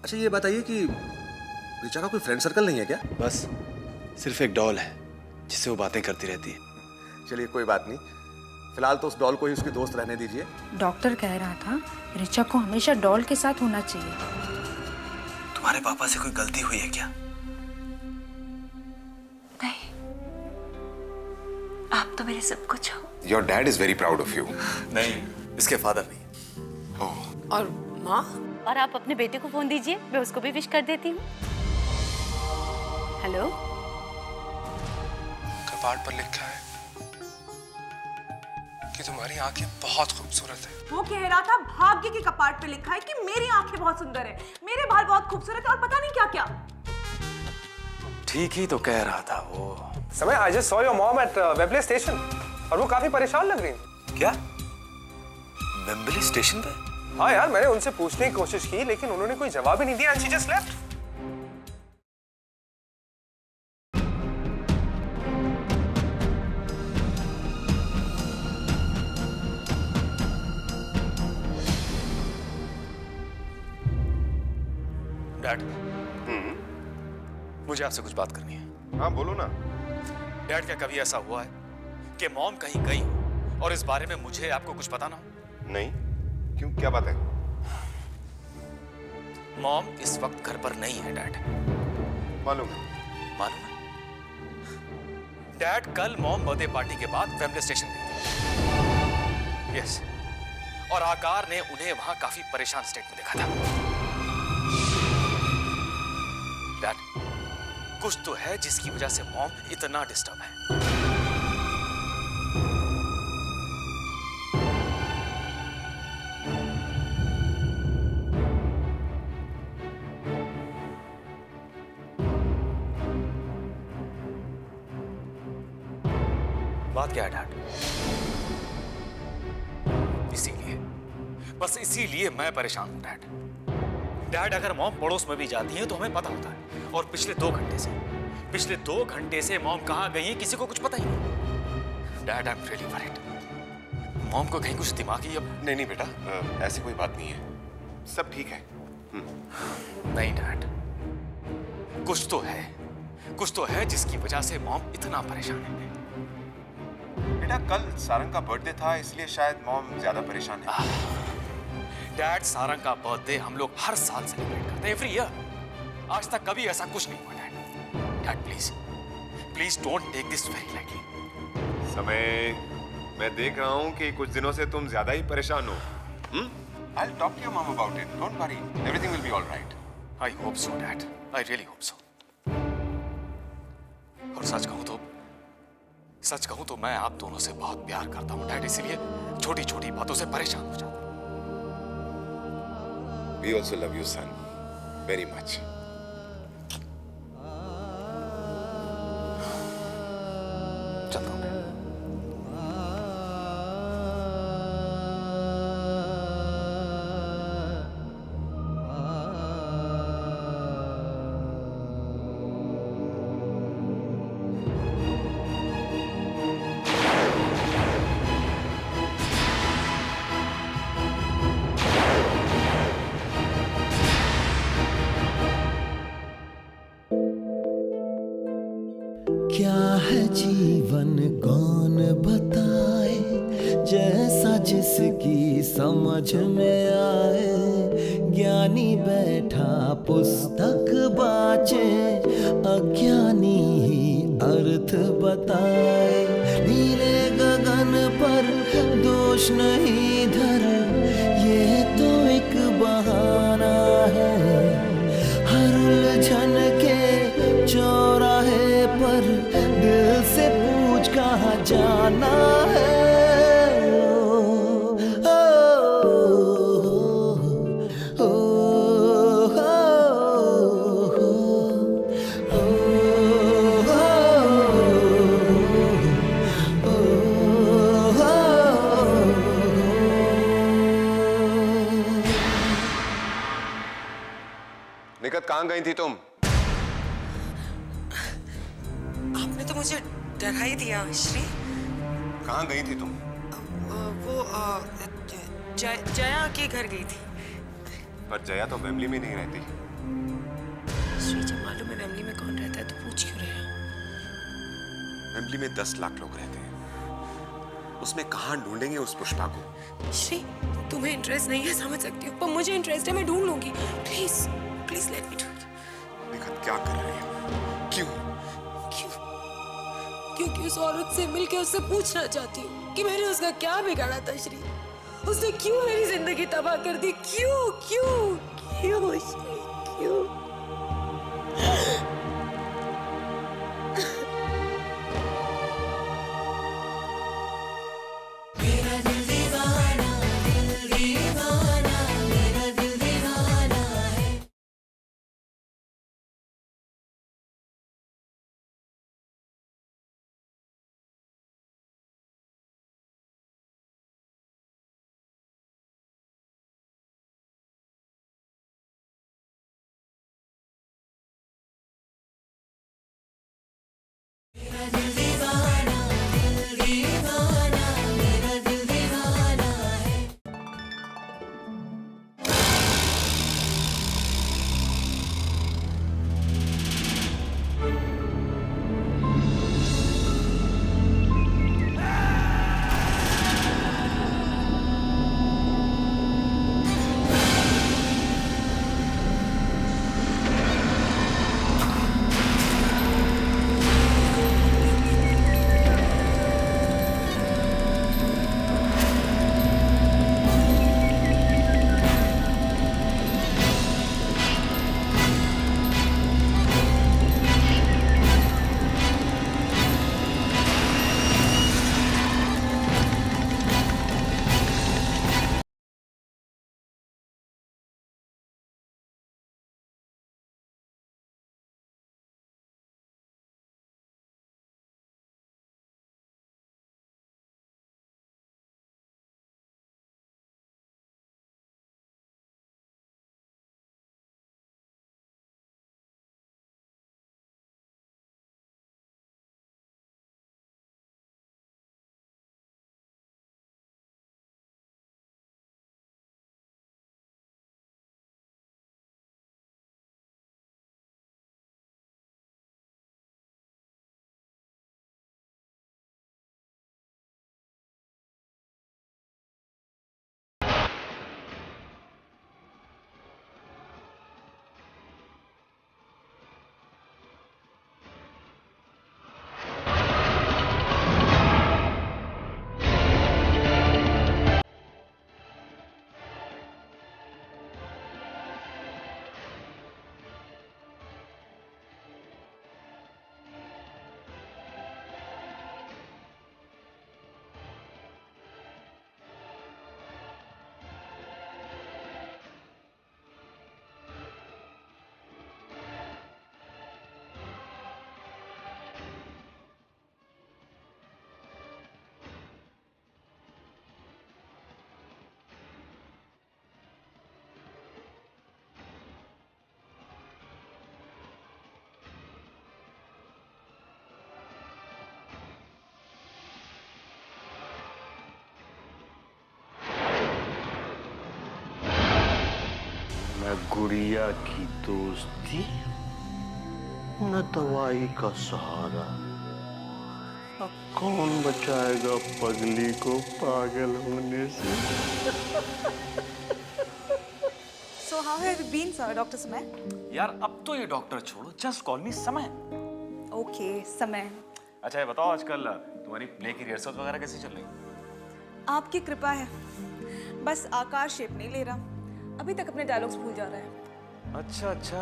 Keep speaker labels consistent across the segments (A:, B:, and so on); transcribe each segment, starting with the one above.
A: अच्छा ये बताइए कि ऋचा का कोई फ्रेंड सर्कल नहीं है क्या?
B: बस सिर्फ एक डॉल है जिससे वो बातें करती रहती है।
A: चलिए कोई बात नहीं, फिलहाल तो उस डॉल को ही उसकी दोस्त रहने दीजिए।
C: डॉक्टर कह रहा था ऋचा को हमेशा डॉल के साथ होना चाहिए।
B: तुम्हारे पापा से कोई गलती हुई है क्या?
C: नहीं, आप तो मेरे सब कुछ हो।
D: Your dad is very proud of you.
B: नहीं, इसके फादर नहीं।
E: और माँ?
F: और आप अपने बेटे को फोन दीजिए, मैं उसको भी विश कर देती हूँ। हेलो।
G: कपाट पर लिखा है कि तुम्हारी आंखें बहुत खूबसूरत है।
E: वो कह रहा था भाग्य के कपाट पे लिखा है कि मेरी आंखें बहुत सुंदर है, मेरे बाल बहुत खूबसूरत है और पता नहीं क्या क्या।
B: ठीक ही तो कह रहा था वो।
G: समय I just saw your mom at Wembley station और वो काफी परेशान लग रही है।
B: क्या? वेम्बली स्टेशन पे?
G: हाँ यार, मैंने उनसे पूछने की कोशिश की लेकिन उन्होंने कोई जवाब ही नहीं दिया and she just left.
B: Dad, मुझे आपसे कुछ बात करनी है।
D: हाँ बोलो ना।
B: डैड, क्या कभी ऐसा हुआ है कि मॉम कहीं गई हो और इस बारे में मुझे आपको कुछ पता ना हो?
D: नहीं, क्यों, क्या बात है?
B: मॉम इस वक्त घर पर नहीं है डैड।
D: मालूम है।
B: मालूम है? डैड, कल मॉम बर्थडे पार्टी के बाद वेम्बले स्टेशन गई थी। यस, और आकार ने उन्हें वहां काफी परेशान स्टेट में देखा था। डैड, कुछ तो है जिसकी वजह से मॉम इतना डिस्टर्ब है। बात क्या है डैड? इसीलिए, बस इसीलिए मैं परेशान हूं डैड। डैड, अगर मॉम पड़ोस में भी जाती है तो हमें पता होता है, और पिछले 2 घंटे से मॉम कहां गई है किसी को कुछ पता ही नहीं। Dad, I am really worried. Mom को कहीं कुछ दिमागी अब?
D: नहीं बेटा, ऐसी कोई बात नहीं है, सब ठीक है।
B: नहीं डैड, कुछ तो है जिसकी वजह से मॉम इतना परेशान है।
D: बेटा, कल सारंग का बर्थडे था इसलिए शायद मॉम ज्यादा परेशान है।
B: डैड, सारंग का बर्थडे हम लोग हर साल सेलिब्रेट करते हैं, एवरी ईयर। आज तक कभी ऐसा कुछ नहीं हुआ dad. Dad please don't take this very lightly.
D: समय, मैं देख रहा हूँ कि कुछ दिनों से तुम ज्यादा ही परेशान हो। I'll talk to your mom about it. Don't worry. Everything will be all right.
B: I hope so, Dad. I really hope so. और सच कहूं तो मैं आप दोनों से बहुत प्यार करता हूं डैड, इसीलिए छोटी छोटी बातों से परेशान हो जाता हूं।
D: We also love you, son. Very much.
B: चलता हूं मैं।
H: क्या है जीवन कौन बताए, जैसा जिसकी समझ में आए। ज्ञानी बैठा पुस्तक बाँचे, अज्ञानी ही अर्थ बताए। नीले गगन पर दोष नहीं धर, ये तो एक बहाना है। हर उलझन के चौराहे पर दिल से पूछ कहाँ जाना है।
D: निकट, कहाँ गई थी तुम?
E: आपने तो मुझे डरा ही दिया श्री।
D: कहाँ गई थी तुम?
E: वो जया के घर गई थी।
D: पर जया तो वेम्बली में नहीं रहती।
I: श्री, जब मालूम है वेमली में कौन रहता है तो पूछ क्यों रहे हैं?
D: वेम्बली में 10 लाख लोग रहते हैं। उसमें कहां ढूंढेंगे उस पुष्पा को?
I: श्री, तुम्हें इंटरेस्ट नहीं है समझ सकती हूँ, पर मुझे इंटरेस्ट है, मैं ढूंढ लूंगी। Please please let me do it.
D: Nikhat क्या कर रही है? क्यों?
I: क्योंकि उस औरत से मिलकर उससे पूछना चाहती हूँ कि मैंने उसका क्या बिगाड़ा था श्री। उसने क्यों मेरी जिंदगी तबाह कर दी? क्यों क्यों क्यों श्री, क्यों?
J: न गुड़िया की दोस्ती, न दवाई का सहारा। अब कौन बचाएगा पगली को पागल होने से?
E: So how have you been, sir, Dr. समय?
B: यार अब तो ये डॉक्टर छोड़ो, जस्ट कॉल मी समय।
E: ओके, समय।
B: अच्छा ये बताओ आजकल तुम्हारी प्ले की रिहर्सल वगैरह कैसी चल रही?
E: आपकी कृपा है। बस आकाश शेप नहीं ले रहा, अभी तक अपने डायलॉग्स भूल जा रहा है।
B: अच्छा अच्छा,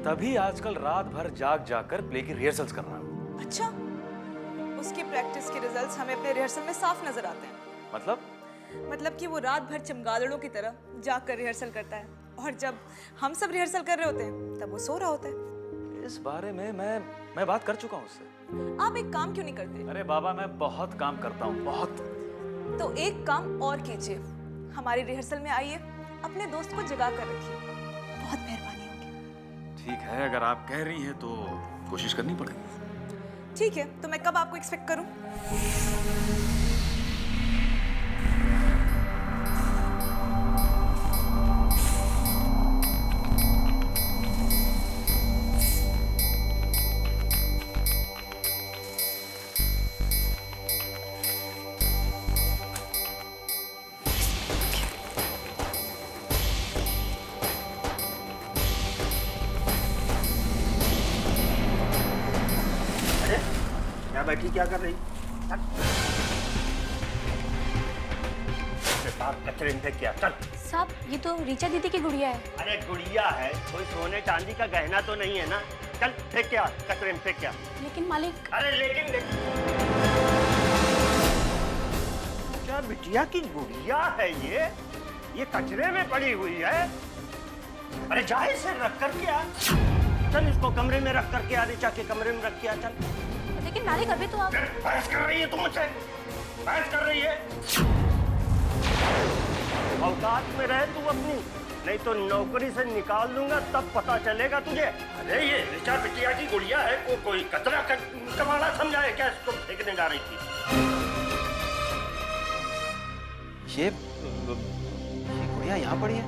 B: तभी आजकल रात भर जाग कर प्ले की रिहर्सल्स कर रहा हूँ।
E: अच्छा, उसकी प्रैक्टिस के रिजल्ट्स हमें अपने रिहर्सल में साफ नजर आते हैं। मतलब कि वो रात भर चमगादड़ों की तरह जाग कर रिहर्सल करता है, और जब हम सब रिहर्सल कर रहे होते हैं तब वो सो रहा होता है।
B: इस बारे में मैं बात कर चुका हूँ उससे।
E: आप एक काम क्यों नहीं करते?
B: अरे बाबा, मैं बहुत काम करता हूँ, बहुत।
E: तो एक काम और कीजिए, हमारी रिहर्सल में आइए, अपने दोस्त को जगा कर रखिए, बहुत मेहरबानी होगी।
B: ठीक है, अगर आप कह रही हैं तो कोशिश करनी पड़ेगी।
E: ठीक है, तो मैं कब आपको एक्सपेक्ट करूं?
J: यहाँ बैठी क्या कर रही? कचरे में क्या? चल।
F: साहब ये तो रीचा दीदी की गुड़िया है।
J: अरे गुड़िया है, कोई सोने चांदी का गहना तो नहीं है ना? चल फेंक क्या, कचरे में फेंक क्या।
F: लेकिन मालिक।
J: अरे लेकिन क्या बिटिया की गुड़िया है ये कचरे में पड़ी हुई है। अरे जा इसे रख कर के आ। चल इसको कमरे में रख कर के आ, ऋचा के कमरे में रख के आ। चल।
F: लेकिन मालिक अभी तो आप
J: बहस कर रही है तुम मुझसे, बहस कर रही है। औकात में रहे तू अपनी, नहीं तो नौकरी से निकाल दूंगा तब पता चलेगा तुझे। अरे ये ऋचा बिटिया की गुड़िया है, कोई कचरा कबाड़ा समझा है क्या इसको फेंकने जा रही थी?
K: ये गुड़िया यहाँ पड़ी है?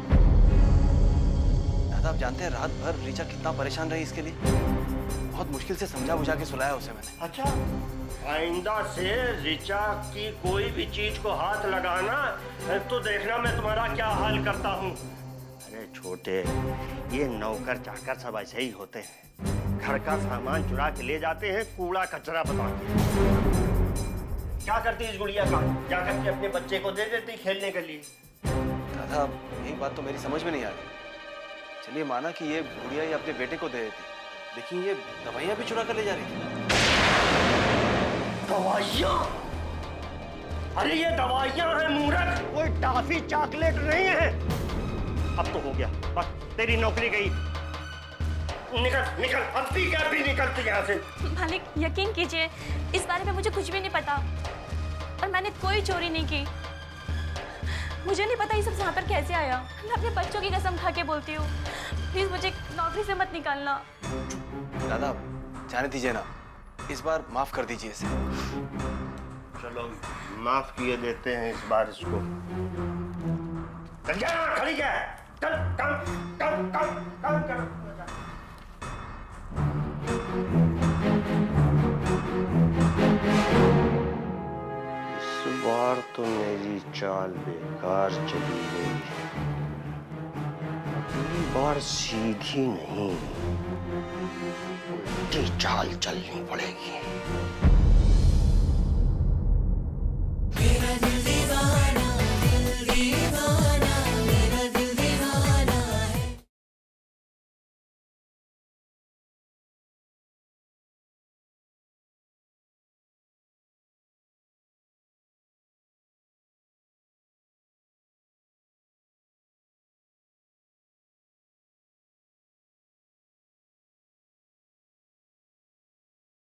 K: दादा आप जानते हैं रात भर ऋचा कितना परेशान रही इसके लिए। बहुत मुश्किल से समझा बुझा के सुलाया उसे मैंने।
J: अच्छा, आइंदा से ऋचा की कोई भी चीज को हाथ लगाना तो देखना मैं तुम्हारा क्या हाल करता हूँ। अरे छोटे, ये नौकर चाकर सब ऐसे ही होते हैं, घर का सामान चुरा के ले जाते हैं, कूड़ा कचरा बता के। क्या करती इस गुड़िया का? क्या करके अपने बच्चे को दे देती खेलने के लिए।
K: दादा यही बात तो मेरी समझ में नहीं आ रही। चलिए माना कि ये गुड़िया ये अपने बेटे को दे देती, लेकिन ये दवाइयाँ भी चुरा कर ले जा रही थी।
J: दवाइयाँ? अरे ये दवाइयाँ हैं मूर्ख, कोई टॉफी चॉकलेट नहीं है। अब तो हो गया, बस तेरी नौकरी गई। निकल निकल, अब भी क्या भी निकलती यहाँ से।
F: मालिक यकीन कीजिए, इस बारे में मुझे कुछ भी नहीं पता और मैंने कोई चोरी नहीं की। मुझे नहीं पता ये सब यहाँ पर कैसे आया। मैं अपने बच्चों की कसम खा के बोलती हूँ, प्लीज मुझे नौकरी से मत निकालना।
K: दादा जाने दीजिए ना, इस बार माफ कर दीजिए इसे।
J: चलो माफ किए देते हैं इस बार इसको। खड़ी क्या है? चल काम कर। इस बार तो मेरी चाल बेकार चली गई। अगली बार सीधी नहीं, उल्टी चाल चलनी पड़ेगी। मेरा दिल दीवाना, दिल दीवाना, मेरा दिल दीवाना है।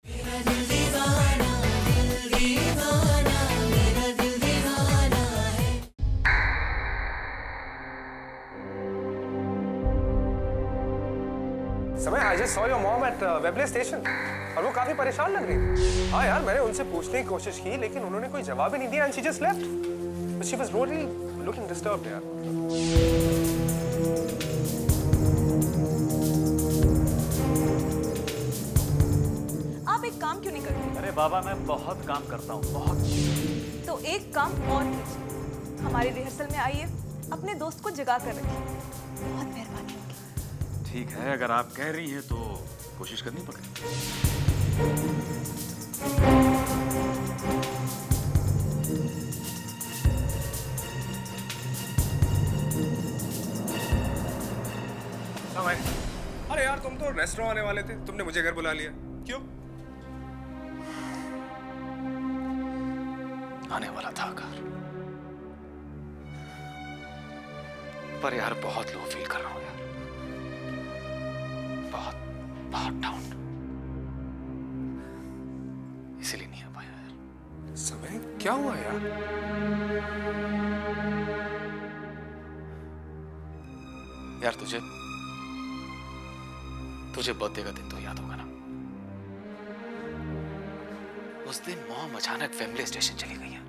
J: मेरा दिल दीवाना, दिल दीवाना, मेरा दिल दीवाना है।
G: समय I just saw your mom at Webley station और वो काफी परेशान लग रही थी। हाँ यार मैंने उनसे पूछने की कोशिश की लेकिन उन्होंने कोई जवाब ही नहीं दिया and she just left. But she was really looking disturbed यार।
E: आप एक काम क्यों नहीं करते?
B: अरे बाबा मैं बहुत काम करता हूँ, बहुत।
E: तो एक काम और कीजिए, हमारी रिहर्सल में आइए, अपने दोस्त को जगा कर रखिए, बहुत मेहरबानी होगी।
B: ठीक है, अगर आप कह रही हैं तो कोशिश करनी पड़ेगी।
G: अरे यार तुम तो रेस्टोरेंट आने वाले थे, तुमने मुझे घर बुला लिया, क्यों?
B: आने वाला था घर, पर यार बहुत लो फील कर रहा हूं यार, बहुत बहुत डाउन, इसीलिए नहीं आ पाया यार।
G: समय क्या हुआ यार?
B: यार तुझे बर्थडे का दिन तो याद होगा ना? उस दिन मॉम अचानक वेम्बले स्टेशन चली गई है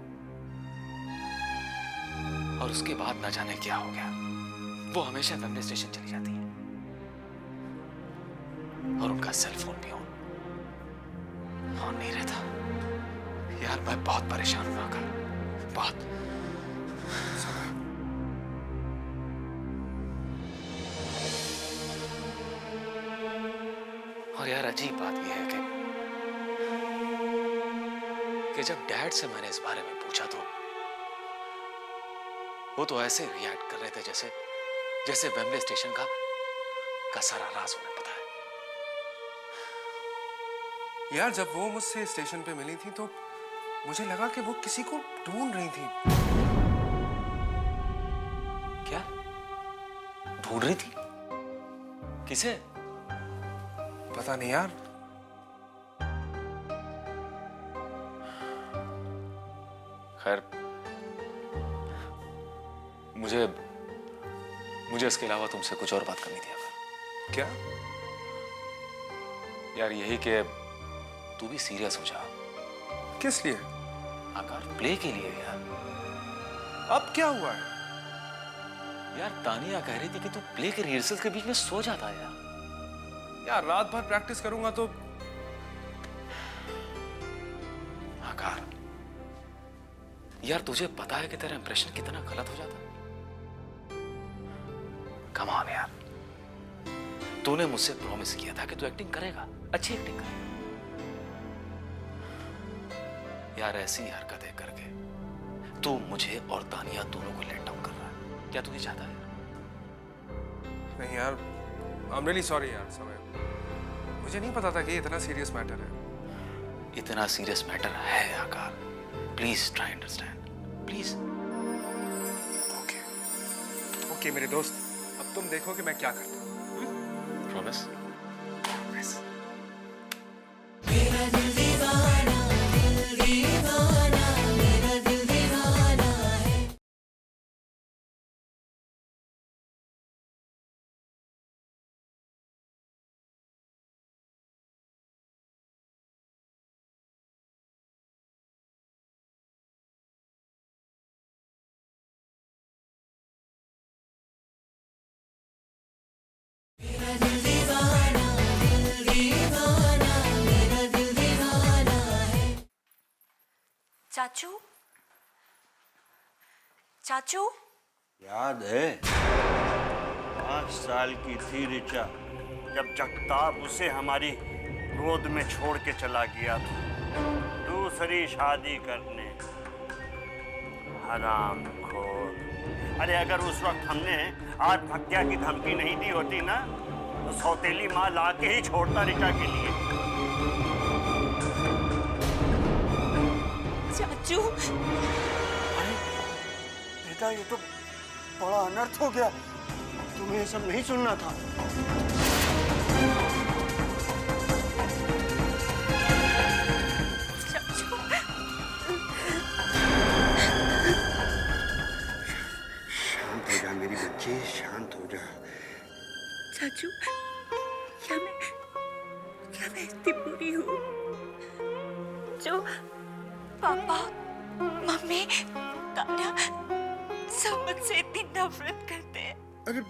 B: और उसके बाद ना जाने क्या हो गया, वो हमेशा वेम्बले स्टेशन चली जाती है और उनका सेल फोन भी ऑन नहीं रहता। यार मैं बहुत परेशान हूं आकर, बहुत। और यार अजीब बात यह है कि कि जब डैड से मैंने इस बारे में पूछा तो वो तो ऐसे रिएक्ट कर रहे थे जैसे जैसे वेम्बले स्टेशन का सारा राज उन्हें पता है।
G: यार जब वो मुझसे स्टेशन पे मिली थी तो मुझे लगा कि वो किसी को ढूंढ रही थी।
B: क्या ढूंढ रही थी? किसे?
G: पता नहीं यार।
B: खैर मुझे इसके अलावा तुमसे कुछ और बात करनी थी। अगर
G: क्या?
B: यार यही कि तू भी सीरियस हो जा।
G: किस लिए?
B: आकार प्ले के लिए यार।
G: अब क्या हुआ है?
B: यार तानिया कह रही थी कि तू प्ले के रिहर्सल के बीच में सो जाता है यार।
G: यार रात भर प्रैक्टिस करूंगा तो।
B: आकार यार तुझे पता है कि तेरा इंप्रेशन कितना गलत हो जाता है। कम ऑन यार, तूने मुझसे प्रॉमिस किया था कि तू एक्टिंग करेगा, अच्छी एक्टिंग करेगा। यार ऐसी हरकतें करके तू मुझे और तानिया दोनों को लेट डाउन कर रहा है। क्या तू ये चाहता है?
G: नहीं यार, आई एम रियली सॉरी यार समय। मुझे नहीं पता था कि इतना सीरियस मैटर है।
B: इतना सीरियस मैटर है आकार। Please try understand, please.
G: Okay मेरे दोस्त, अब तुम देखो कि मैं क्या करता हूँ।
B: प्रॉमिस?
H: मेरा दिल दीवाना, दिल दीवाना, मेरा दिल दीवाना है। मेरा दिल दीवाना, दिल दीवाना, मेरा दिल दीवाना है।
F: चाचू, चाचू,
J: याद है 5 साल की थी रिचा जब जगताप उसे हमारी गोद में छोड़ के चला गया था दूसरी शादी करने। हरामखोर। अरे अगर उस वक्त हमने आत्महत्या की धमकी नहीं दी होती ना तो सौतेली माँ ला के ही छोड़ता रिचा के लिए।
F: चाचू,
J: अरे बेटा ये तो बड़ा अनर्थ हो गया। तुम्हें ये सब नहीं सुनना था।
F: चाचू,
J: शांत हो जा मेरी बच्ची, शांत हो जा।
F: चाचू, क्या मैं इतनी बुरी हूँ जो पापा, मम्मी, तान्या सब मुझसे इतनी नफरत करते हैं?
J: अरे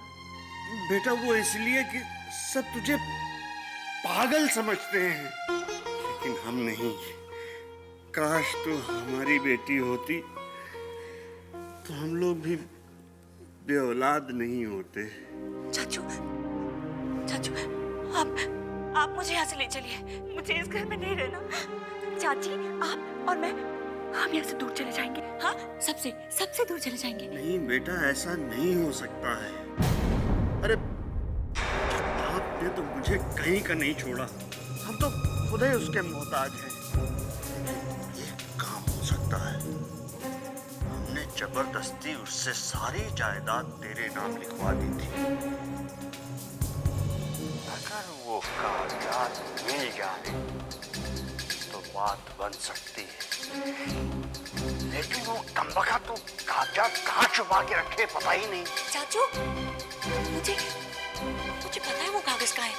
J: बेटा वो इसलिए कि सब तुझे पागल समझते हैं, लेकिन हम नहीं। काश तो हमारी बेटी होती तो हम लोग भी बेऔलाद नहीं होते।
F: चाचू, चाचू, आप मुझे यहाँ से ले चलिए। मुझे इस घर में नहीं रहना। चाची, आप और मैं, हम यहाँ से दूर चले जाएंगे। हाँ, सबसे दूर चले जाएंगे।
J: नहीं बेटा, ऐसा नहीं हो सकता है। अरे आपने तो मुझे कहीं का नहीं छोड़ा। हम तो खुद ही उसके मोहताज हैं। ये काम हो सकता है। हमने जबरदस्ती उससे सारी जायदाद तेरे नाम लिखवा दी थी। अगर वो कागजात मिल जाए तो बात बन सकती है, लेकिन वो कमबख्त तो कागजात कहाँ छुपा के रखे पता ही नहीं।
F: चाचू, मुझे पता है वो कागज का है।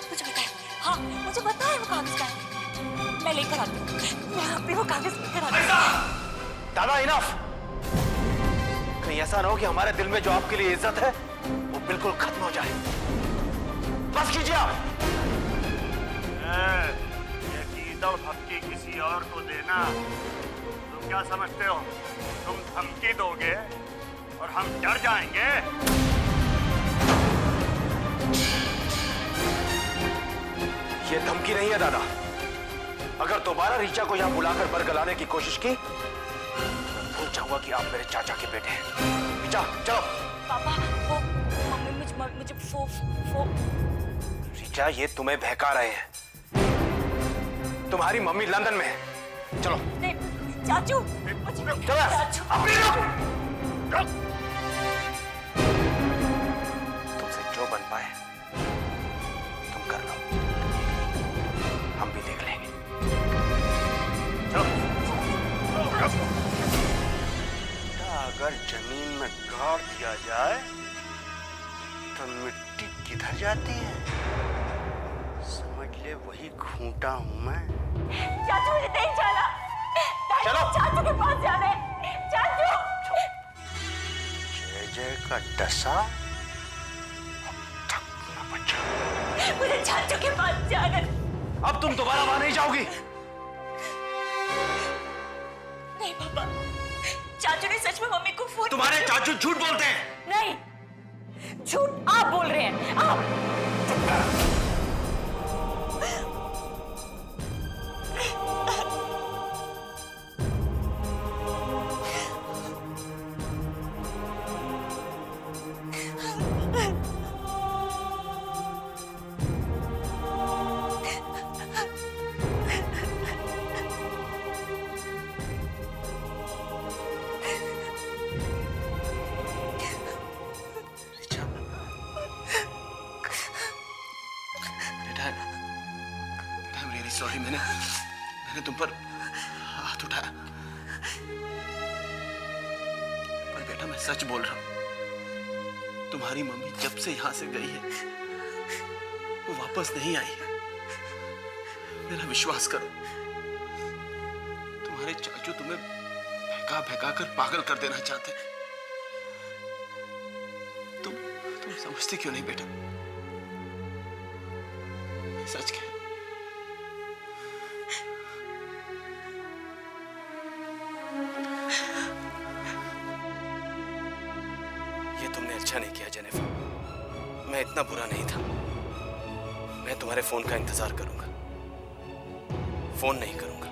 F: मुझे पता है, हाँ मुझे पता है वो कागज का है। मैं लेकर आती हूँ। मैं अभी वो कागज लेकर आती हूँ।
K: दादा इनफ। कहीं ऐसा ना हो कि हमारे दिल में जो आपके लिए इज्जत है वो बिल्कुल खत्म हो जाए। बस कीजिए आप।
J: ये कीदड़ धमकी किसी और को देना, तुम क्या समझते हो? तुम धमकी दोगे और हम डर जाएंगे?
K: ये धमकी नहीं है दादा, अगर दोबारा रीचा को यहाँ बुलाकर बरगलाने की कोशिश की तो भूल जाऊंगा कि आप मेरे चाचा के बेटे हैं। रीचा चलो।
F: पापा वो मम्मी मुझे फो
K: रीचा ये तुम्हें बहका रहे हैं। तुम्हारी मम्मी लंदन में है। चलो।
F: नहीं चाचू
K: चलो अपनी तुमसे जो बन पाए तुम कर लो, हम भी देख लेंगे। चलो।
J: अगर जमीन में गाड़ दिया जाए तो मिट्टी किधर जाती है? समझ ले वही खूंटा हूं मैं।
F: चाचू मुझे नहीं जाना।
K: चलो
F: चाचू के पास जाना है। चाचू
J: जय जय का डसा अब तक न बचा।
F: मुझे चाचू के पास जाना है।
K: अब तुम दोबारा वहां नहीं जाओगी।
F: नहीं पापा, चाचू ने सच में मम्मी को फोन।
K: तुम्हारे चाचू झूठ बोलते हैं।
F: नहीं, झूठ आप बोल रहे हैं। आप
K: सॉरी, मैंने तुम पर हाथ उठाया। पर बेटा मैं सच बोल रहा हूं, तुम्हारी मम्मी जब से यहां से गई है वो वापस नहीं आई है। मेरा विश्वास करो, तुम्हारे चाचू तुम्हें बहका बहका कर पागल कर देना चाहते हैं। तुम समझते क्यों नहीं बेटा? सच कह, तुमने अच्छा नहीं किया जेनिफर। मैं इतना बुरा नहीं था। मैं तुम्हारे फोन का इंतजार करूंगा, फोन नहीं करूंगा।